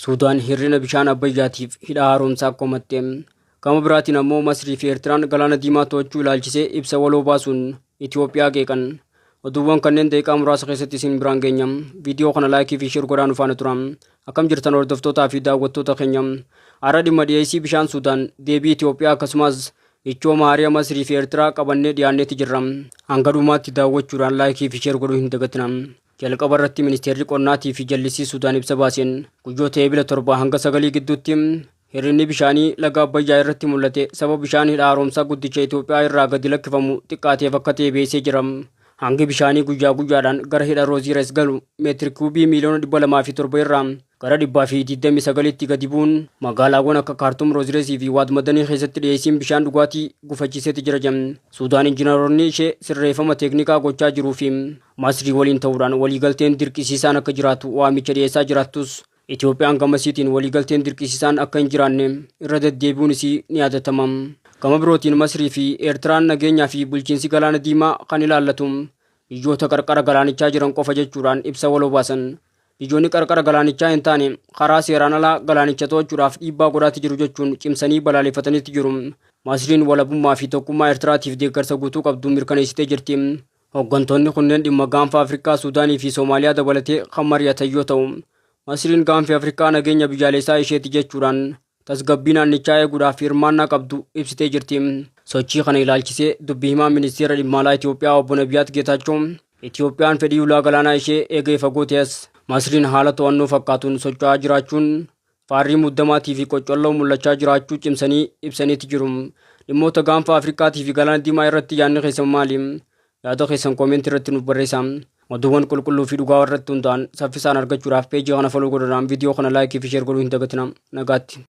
Suudaan hir'ina bishaan abbayyaatiif hidha haaromsaa komatteem. Gama biraatiin ammoo Masrii fi Eertiraan galaana diimaa to'achuu ilaalchisee ibsa waloo baasuun Itoophiyaa qeeqan. Oduuwwan kanneen daqiiqaa muraasa keessatti isin biraan geenyam. Viidiyoo kana laayikii fi sheer godhaan faana turam. Akkam jirtan hordoftootaa fi daawwattoota keenyam. Har'a dhimma dhiyeessii bishaan Suudaan deebii Itoophiyaa akkasumas ichooma haarii Masrii fi Eertiraa qabannee dhiyaanneeti jirra. Hanga dhumaatti daawwachuudhaan laayikii fi sheer godhuu hin dagatinaa. Jalqaba irratti ministeerri qonnaatii fi jallisii Suudaan ibsa baaseen guyyoota eebila 7 hanga 9 gidduutti hir'inni bishaanii laga Abbayyaa irratti mul'ate sababa bishaan hidha haaromsaa guddicha Itoophiyaa irraa gadi lakkifamu xiqqaateef akka ta'e beeksisee jira. Hangi bishaanii guyyaa guyyaadhaan gara hidha Rooziiras galu meetiri kuubii miliyoona 207 irraa gara 129tti gadi bu'uun magaalaawwan akka Kaartum, Rooziiresii fi Waad Madanii keessatti dhiyeessiin bishaan dhugaatii gufachiiseeti jira. Suudaan injiinaroonni ishee sirreeffama teeknikaa gochaa jiruu fi Masrii waliin ta'uudhaan waliigalteen dirqisiisaan akka jiraatu waamicha dhiyeessaa jiraattus Itoophiyaan gamasiitiin waliigalteen dirqisiisaan akka hin jiraanne irra deddeebi'uun isii ni yaadatama. Gama birootiin Masrii fi Eertiraan nageenyaa fi bulchiinsi galaana diimaa kan ilaallatu biyyoota qarqara galaanichaa jiran qofa jechuudhaan ibsa waloo baasan. Biyyoonni qarqara galaanichaa hin taane karaa seeraan alaa galaanicha to'achuudhaaf dhiibbaa godhaatti jiru jechuun cimsanii balaaleffataniitti jiru. Masriin walabummaa fi tokkummaa Eertiraatiif deeggarsa guutuu qabdu mirkaneessitee jirti. Hooggantoonni kunneen dhimma gaanfa Afrikaa, Suudaanii fi Soomaaliyaa dabalatee kan mari'atan yoo ta'u, Masriin gaanfa Afrikaa nageenya biyyaalessaa isheeti jechuudhaan tasgabbii naannichaa eeguudhaaf hirmaannaa qabdu ibsitee jirti. Sochii kana ilaalchisee dubbii himaa ministeera dhimma alaa Itoophiyaa obbo Nabiyaat Geetaachoo Itoophiyaan fedhii ulaa galaanaa ishee eegee fagoo ta'es Masriin haala to'annoo fakkaatuun socho'aa jiraachuun faarrii muddamaatii fi qocolloo mul'achaa jiraachuu cimsanii ibsaniiti jiru. Dhimmoota gaanfa Afrikaatii fi galaana diimaa irratti yaadni keessan maali? Yaada keessan koomentii irratti nuuf barreessaa. Oduuwwan qulqulluu fi dhugaa irratti hundaa'an saffisaan argachuudhaaf peejii kana foloo godhuudhaan viidiyoo kana laayikii fi sheer godhuu hin dagatinaa. Nagaatti.